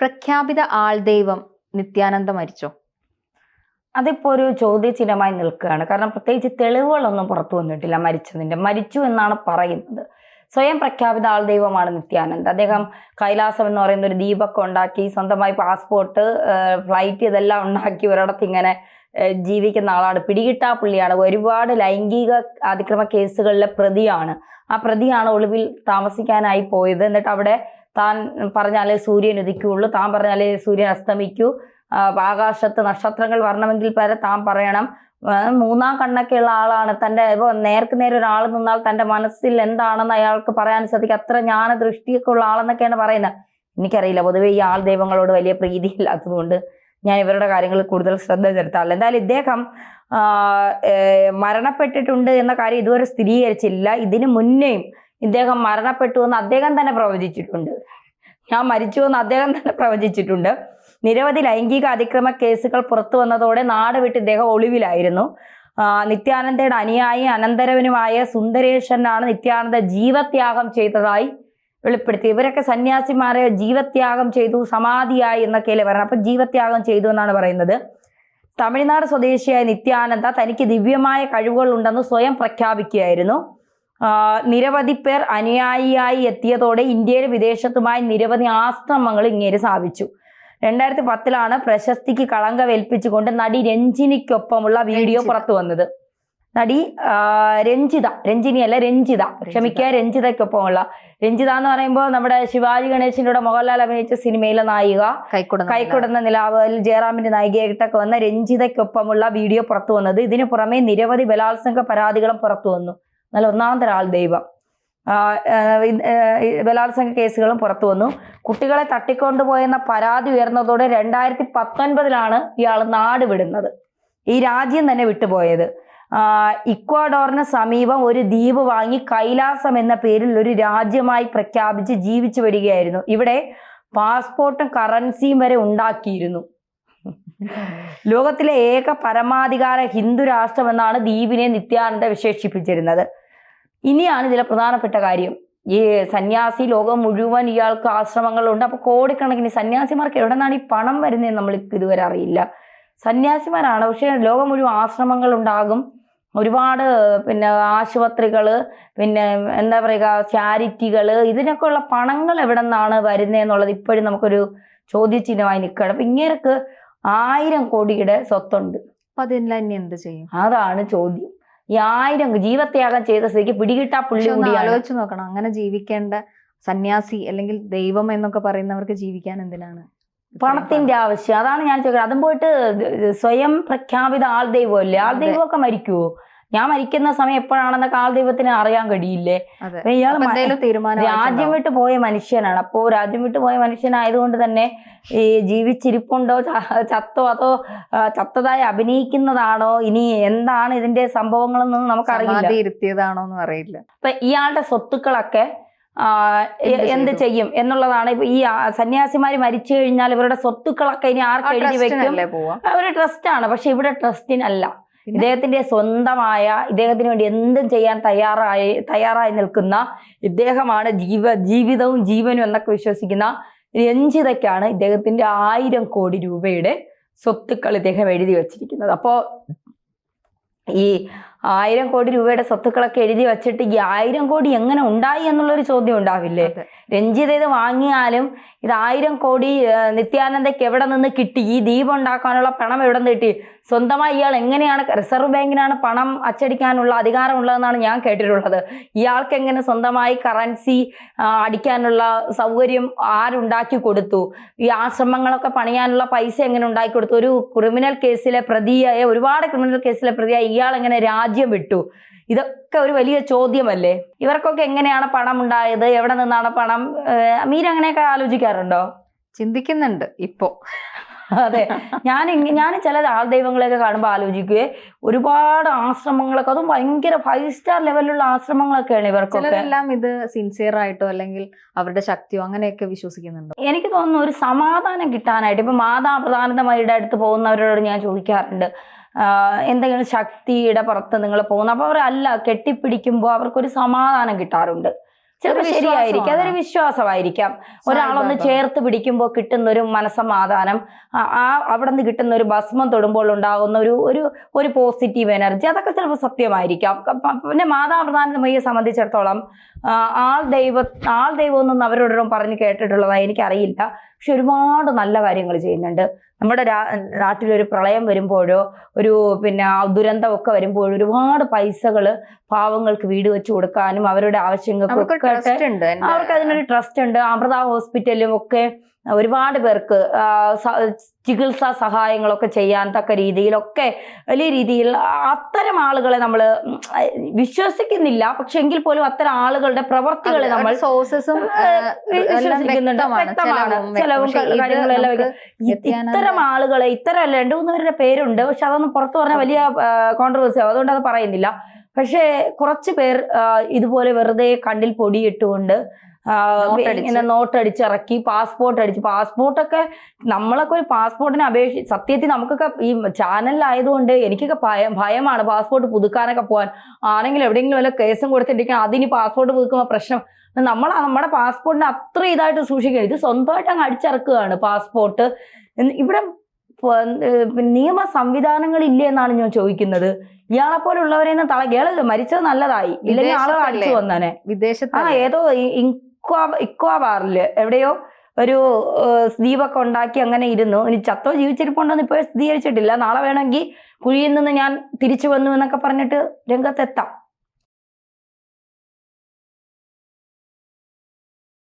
പ്രഖ്യാപിത ആൾദൈവം നിത്യാനന്ദ മരിച്ചോ? അതിപ്പോ ഒരു ചോദ്യചിഹ്നമായി നിൽക്കുകയാണ്. കാരണം പ്രത്യേകിച്ച് തെളിവുകളൊന്നും പുറത്തു വന്നിട്ടില്ല മരിച്ചു എന്നാണ് പറയുന്നത്. സ്വയം പ്രഖ്യാപിത ആൾദൈവമാണ് നിത്യാനന്ദ. അദ്ദേഹം കൈലാസം എന്ന് പറയുന്ന ഒരു ദ്വീപൊക്കെ ഉണ്ടാക്കി, സ്വന്തമായി പാസ്പോർട്ട്, ഫ്ലൈറ്റ് ഇതെല്ലാം ഉണ്ടാക്കി ഒരിടത്ത് ഇങ്ങനെ ജീവിക്കുന്ന ആളാണ്. പിടികിട്ടാപ്പുള്ളിയാണ്. ഒരുപാട് ലൈംഗിക അതിക്രമ കേസുകളിലെ പ്രതിയാണ്. ആ പ്രതിയാണ് ഒളിവിൽ താമസിക്കാനായി പോയത്. എന്നിട്ട് അവിടെ താൻ പറഞ്ഞാലേ സൂര്യൻ ഉദിക്കുകയുള്ളൂ, താൻ പറഞ്ഞാലേ സൂര്യൻ അസ്തമിക്കൂ, ആകാശത്ത് നക്ഷത്രങ്ങൾ വരണമെങ്കിൽ വരെ താൻ പറയണം. മൂന്നാം കണ്ണൊക്കെയുള്ള ആളാണ്. തൻ്റെ ഇപ്പോൾ നേർക്ക് നേരെ ഒരാൾ നിന്നാൽ തൻ്റെ മനസ്സിൽ എന്താണെന്ന് അയാൾക്ക് പറയാൻ സാധിക്കും. അത്ര ജ്ഞാന ദൃഷ്ടിയൊക്കെ ഉള്ള ആളെന്നൊക്കെയാണ് പറയുന്നത്. എനിക്കറിയില്ല, പൊതുവെ ഈ ആൾ ദൈവങ്ങളോട് വലിയ പ്രീതിയില്ലാത്തതുകൊണ്ട് ഞാൻ ഇവരുടെ കാര്യങ്ങളിൽ കൂടുതൽ ശ്രദ്ധ ചെലുത്താറില്ല. എന്തായാലും ഇദ്ദേഹം മരണപ്പെട്ടിട്ടുണ്ട് എന്ന കാര്യം ഇതുവരെ സ്ഥിരീകരിച്ചില്ല. ഇതിനു മുന്നേയും ഇദ്ദേഹം മരണപ്പെട്ടു എന്ന് അദ്ദേഹം തന്നെ പ്രവചിച്ചിട്ടുണ്ട്. ഞാൻ മരിച്ചു എന്ന് അദ്ദേഹം തന്നെ പ്രവചിച്ചിട്ടുണ്ട്. നിരവധി ലൈംഗിക അതിക്രമ കേസുകൾ പുറത്തു വന്നതോടെ നാട് വിട്ട് ഇദ്ദേഹം ഒളിവിലായിരുന്നു. നിത്യാനന്ദയുടെ അനുയായി അനന്തരവനുമായ സുന്ദരേശനാണ് നിത്യാനന്ദ ജീവത്യാഗം ചെയ്തതായി വെളിപ്പെടുത്തി. ഇവരൊക്കെ സന്യാസിമാരെ ജീവത്യാഗം ചെയ്തു, സമാധിയായി എന്നൊക്കെയല്ലേ പറയുന്നത്. അപ്പൊ ജീവത്യാഗം ചെയ്തു എന്നാണ് പറയുന്നത്. തമിഴ്നാട് സ്വദേശിയായ നിത്യാനന്ദ തനിക്ക് ദിവ്യമായ കഴിവുകൾ ഉണ്ടെന്ന് സ്വയം പ്രഖ്യാപിക്കുകയായിരുന്നു. നിരവധി പേർ അനുയായിയായി എത്തിയതോടെ ഇന്ത്യയിലും വിദേശത്തുമായി നിരവധി ആശ്രമങ്ങൾ ഇങ്ങേര് സ്ഥാപിച്ചു. 2010 പ്രശസ്തിക്ക് കളങ്കമേൽപ്പിച്ചുകൊണ്ട് നടി രഞ്ജിനിക്കൊപ്പമുള്ള വീഡിയോ പുറത്തു വന്നത്. നടി രഞ്ജിതയ്ക്കൊപ്പമുള്ള. രഞ്ജിത എന്ന് പറയുമ്പോൾ നമ്മുടെ ശിവാജി ഗണേശന്റെ കൂടെ മോഹൻലാൽ അഭിനയിച്ച സിനിമയിലെ നായിക, കൈക്കുടന്ന നിലാവിൽ ജയറാമിന്റെ നായികയായിട്ടൊക്കെ വന്ന രഞ്ജിതയ്ക്കൊപ്പമുള്ള വീഡിയോ പുറത്തു വന്നത്. ഇതിനു പുറമെ നിരവധി ബലാത്സംഗ പരാതികളും പുറത്തു വന്നു. നല്ല ഒന്നാം തരം ആൾ ദൈവം. ബലാത്സംഗ കേസുകളും പുറത്തു വന്നു. കുട്ടികളെ തട്ടിക്കൊണ്ടുപോയെന്ന പരാതി ഉയർന്നതോടെ 2019 ഇയാൾ നാട് വിടുന്നത്, ഈ രാജ്യം തന്നെ വിട്ടുപോയത്. ഇക്വഡോറിന് സമീപം ഒരു ദ്വീപ് വാങ്ങി കൈലാസം എന്ന പേരിൽ ഒരു രാജ്യമായി പ്രഖ്യാപിച്ച് ജീവിച്ചു വരികയായിരുന്നു. ഇവിടെ പാസ്പോർട്ടും കറൻസിയും വരെ ഉണ്ടാക്കിയിരുന്നു. ലോകത്തിലെ ഏക പരമാധികാര ഹിന്ദു രാഷ്ട്രം എന്നാണ് ദ്വീപിനെ നിത്യാനന്ദ വിശേഷിപ്പിച്ചിരുന്നത്. ഇനിയാണ് ഇതിലെ പ്രധാനപ്പെട്ട കാര്യം. ഈ സന്യാസി ലോകം മുഴുവൻ ഇയാൾക്ക് ആശ്രമങ്ങളുണ്ട്. അപ്പൊ കോടിക്കണക്കിന് സന്യാസിമാർക്ക് എവിടെ നിന്നാണ് ഈ പണം വരുന്നതെന്ന് നമ്മൾ ഇതുവരെ അറിയില്ല. സന്യാസിമാരാണ്, പക്ഷെ ലോകം മുഴുവൻ ആശ്രമങ്ങൾ ഉണ്ടാകും, ഒരുപാട് ആശുപത്രികള്, എന്താ പറയുക, ചാരിറ്റികള്, ഇതിനൊക്കെ ഉള്ള പണങ്ങൾ എവിടെ നിന്നാണ് വരുന്നതെന്നുള്ളത് ഇപ്പോഴും നമുക്കൊരു ചോദ്യചിഹ്നമായി നിൽക്കുകയാണ്. അപ്പൊ ഇങ്ങേർക്ക് 1000 കോടിയുടെ സ്വത്തുണ്ട്. അപ്പൊ അതെല്ലാം ഇനി എന്ത് ചെയ്യും? അതാണ് ചോദ്യം. ഈ 1000 ജീവത്യാഗം ചെയ്ത സ്ഥിതിക്ക് പിടികിട്ടാ പുള്ളി കൂടിയാണ്. ആലോചിച്ച് നോക്കണം, അങ്ങനെ ജീവിക്കേണ്ട സന്യാസി അല്ലെങ്കിൽ ദൈവം എന്നൊക്കെ പറയുന്നവർക്ക് ജീവിക്കാൻ എന്തിനാണ് പണത്തിന്റെ ആവശ്യം? അതാണ് ഞാൻ ചോദിക്കുന്നത്. അതും പോയിട്ട് സ്വയം പ്രഖ്യാപിത ആൾ ദൈവമല്ലേ? ആൾ ദൈവമൊക്കെ മരിക്കുവോ? ഞാൻ മരിക്കുന്ന സമയം എപ്പോഴാണെന്നൊക്കെ ആൾ ദൈവത്തിന് അറിയാൻ കഴിയില്ലേ? ഇയാൾ രാജ്യം വിട്ട് പോയ മനുഷ്യനാണ്. അപ്പോ രാജ്യം വിട്ട് പോയ മനുഷ്യനായതുകൊണ്ട് തന്നെ ഈ ജീവിച്ചിരിപ്പുണ്ടോ, ചത്തോ, അതോ ചത്തതായി അഭിനയിക്കുന്നതാണോ, ഇനി എന്താണ് ഇതിന്റെ സംഭവങ്ങളെന്നൊന്നും നമുക്കറിയില്ല. ഇരുത്തിയതാണോ എന്ന് അറിയില്ല. അപ്പൊ ഇയാളുടെ സ്വത്തുക്കളൊക്കെ എന്ത് ചെയ്യും എന്നുള്ളതാണ്. ഇപ്പൊ ഈ സന്യാസിമാര് മരിച്ചു കഴിഞ്ഞാൽ ഇവരുടെ സ്വത്തുക്കളൊക്കെ ഇനി ആർക്ക് എഴുതി വെക്കും? ഒരു ട്രസ്റ്റാണ്. പക്ഷെ ഇവിടെ ട്രസ്റ്റിനല്ല, ഇദ്ദേഹത്തിന്റെ സ്വന്തമായ, ഇദ്ദേഹത്തിന് വേണ്ടി എന്തും ചെയ്യാൻ തയ്യാറായി നിൽക്കുന്ന ഇദ്ദേഹമാണ് ജീവിതവും ജീവനും എന്നൊക്കെ വിശ്വസിക്കുന്ന രഞ്ജിതയ്ക്കാണ് ഇദ്ദേഹത്തിന്റെ 1000 കോടി രൂപയുടെ സ്വത്തുക്കൾ ഇദ്ദേഹം എഴുതി വച്ചിരിക്കുന്നത്. അപ്പോ ഈ 1000 കോടി രൂപയുടെ സ്വത്തുക്കളൊക്കെ എഴുതി വച്ചിട്ട് ഈ 1000 കോടി എങ്ങനെ ഉണ്ടായി എന്നുള്ളൊരു ചോദ്യം ഉണ്ടാവില്ലേ? രഞ്ജിത ഇത് വാങ്ങിയാലും ഇത് 1000 കോടി നിത്യാനന്ദയ്ക്ക് എവിടെ നിന്ന് കിട്ടി? ഈ ദ്വീപ് ഉണ്ടാക്കാനുള്ള പണം എവിടെ നിന്ന് കിട്ടി? സ്വന്തമായി ഇയാൾ എങ്ങനെയാണ്, റിസർവ് ബാങ്കിനാണ് പണം അച്ചടിക്കാനുള്ള അധികാരമുള്ളതെന്നാണ് ഞാൻ കേട്ടിട്ടുള്ളത്. ഇയാൾക്ക് എങ്ങനെ സ്വന്തമായി കറൻസി അടിക്കാനുള്ള സൗകര്യം ആരുണ്ടാക്കി കൊടുത്തു? ഈ ആശ്രമങ്ങളൊക്കെ പണിയാനുള്ള പൈസ എങ്ങനെ ഉണ്ടാക്കി കൊടുത്തു? ഒരു ക്രിമിനൽ കേസിലെ പ്രതിയായ, ഒരുപാട് ക്രിമിനൽ കേസിലെ പ്രതിയായ ഇയാൾ എങ്ങനെ രാജ്യം വിട്ടു? ഇതൊക്കെ ഒരു വലിയ ചോദ്യമല്ലേ? ഇവർക്കൊക്കെ എങ്ങനെയാണ് പണം ഉണ്ടായത്? എവിടെ നിന്നാണ് പണം? മീര അങ്ങനെയൊക്കെ ആലോചിക്കാറുണ്ടോ? ചിന്തിക്കുന്നുണ്ട് ഇപ്പോ. അതെ, ഞാൻ ചില ആൾ ദൈവങ്ങളെയൊക്കെ കാണുമ്പോൾ ആലോചിക്കുകയെ, ഒരുപാട് ആശ്രമങ്ങളൊക്കെ, അതും ഭയങ്കര 5 സ്റ്റാർ ലെവലിലുള്ള ആശ്രമങ്ങളൊക്കെയാണ് ഇവർക്കൊക്കെ. എല്ലാം ഇത് സിൻസിയർ ആയിട്ടോ അല്ലെങ്കിൽ അവരുടെ ശക്തിയോ അങ്ങനെയൊക്കെ വിശ്വസിക്കുന്നുണ്ടോ? എനിക്ക് തോന്നുന്നു ഒരു സമാധാനം കിട്ടാനായിട്ട്. ഇപ്പൊ മാതാപ്രധാനതമാരുടെ അടുത്ത് പോകുന്നവരോട് ഞാൻ ചോദിക്കാറുണ്ട്, എന്തെങ്കിലും ശക്തിയുടെ പുറത്ത് നിങ്ങൾ പോകുന്നു? അപ്പോൾ അവർ അല്ല, കെട്ടിപ്പിടിക്കുമ്പോൾ അവർക്കൊരു സമാധാനം കിട്ടാറുണ്ട്. ചിലപ്പോൾ ശരിയായിരിക്കും, അതൊരു വിശ്വാസമായിരിക്കാം. ഒരാളൊന്ന് ചേർത്ത് പിടിക്കുമ്പോൾ കിട്ടുന്ന ഒരു മനസ്സമാധാനം, അവിടെ നിന്ന് കിട്ടുന്ന ഒരു ഭസ്മം തൊടുമ്പോൾ ഉണ്ടാകുന്ന ഒരു പോസിറ്റീവ് എനർജി, അതൊക്കെ ചിലപ്പോൾ സത്യമായിരിക്കാം. പിന്നെ മാതാപ്രധാനമയെ സംബന്ധിച്ചിടത്തോളം ആൾ ദൈവം എന്നൊന്നും അവരോടും പറഞ്ഞ് കേട്ടിട്ടുള്ളതായി എനിക്കറിയില്ല. പക്ഷെ ഒരുപാട് നല്ല കാര്യങ്ങൾ ചെയ്യുന്നുണ്ട്. നമ്മുടെ നാട്ടിലൊരു പ്രളയം വരുമ്പോഴോ ഒരു ദുരന്തമൊക്കെ വരുമ്പോഴോ ഒരുപാട് പൈസകൾ പാവങ്ങൾക്ക് വീട് വെച്ച് കൊടുക്കാനും അവരുടെ ആവശ്യങ്ങൾക്കൊക്കെ അവർക്ക് അതിനൊരു ട്രസ്റ്റ് ഉണ്ട്. അമൃത ഹോസ്പിറ്റലും ഒക്കെ ഒരുപാട് പേർക്ക് ചികിത്സാ സഹായങ്ങളൊക്കെ ചെയ്യാൻ തക്ക രീതിയിലൊക്കെ വലിയ രീതിയിൽ അത്തരം ആളുകളെ നമ്മൾ വിശ്വസിക്കുന്നില്ല. പക്ഷെ എങ്കിൽ പോലും അത്തരം ആളുകളുടെ പ്രവർത്തികളെ നമ്മൾ വിശ്വസിക്കുന്നുണ്ട്. വ്യക്തമാണ് ചെലവും കാര്യങ്ങളെല്ലാം. ഇത്തരം ആളുകളെ ഇത്തരം 2-3 പേരുടെ പേരുണ്ട്, പക്ഷെ അതൊന്നും പുറത്തു പറഞ്ഞാൽ വലിയ കോൺട്രവേഴ്സി ആവും, അതുകൊണ്ട് അത് പറയുന്നില്ല. പക്ഷെ കുറച്ച് പേർ ഇതുപോലെ വെറുതെ കണ്ണിൽ പൊടിയിട്ടുകൊണ്ട് ഇങ്ങനെ നോട്ടടിച്ചിറക്കി പാസ്പോർട്ടൊക്കെ നമ്മളൊക്കെ ഒരു പാസ്പോർട്ടിന് സത്യത്തിൽ നമുക്കൊക്കെ ഈ ചാനലിലായതുകൊണ്ട് എനിക്കൊക്കെ ഭയമാണ് പാസ്പോർട്ട് പുതുക്കാനൊക്കെ പോകാൻ. ആണെങ്കിൽ എവിടെയെങ്കിലും വല്ല കേസും കൊടുത്തിട്ടിരിക്കണം, അതിന് പാസ്പോർട്ട് പുതുക്കുമ്പോൾ പ്രശ്നം. നമ്മുടെ പാസ്പോർട്ടിനെ അത്ര ഇതായിട്ട് സൂക്ഷിക്കണം. ഇത് സ്വന്തമായിട്ട് അങ്ങ് അടിച്ചിറക്കുകയാണ് പാസ്പോർട്ട്. ഇവിടെ നിയമ സംവിധാനങ്ങൾ ഇല്ലേ എന്നാണ് ഞാൻ ചോദിക്കുന്നത്. ഇയാളെ പോലെ ഉള്ളവരെയൊന്നും ഇയാള് മരിച്ചത് നല്ലതായി, ഇല്ലെങ്കിൽ ആളുകൾ അടിച്ചു വന്നേനെ. വിദേശത്ത് ഏതോ ഇക്വാബാറില് എവിടെയോ ഒരു ദ്വീപൊക്കെ ഉണ്ടാക്കി അങ്ങനെ ഇരുന്നു. ഇനി ചത്തോ ജീവിച്ചിരിപ്പുണ്ടോന്ന് ഇപ്പോൾ സ്ഥിരീകരിച്ചിട്ടില്ല. നാളെ വേണമെങ്കിൽ കുഴിയിൽ നിന്ന് ഞാൻ തിരിച്ചു വന്നു എന്നൊക്കെ പറഞ്ഞിട്ട് രംഗത്തെത്താം.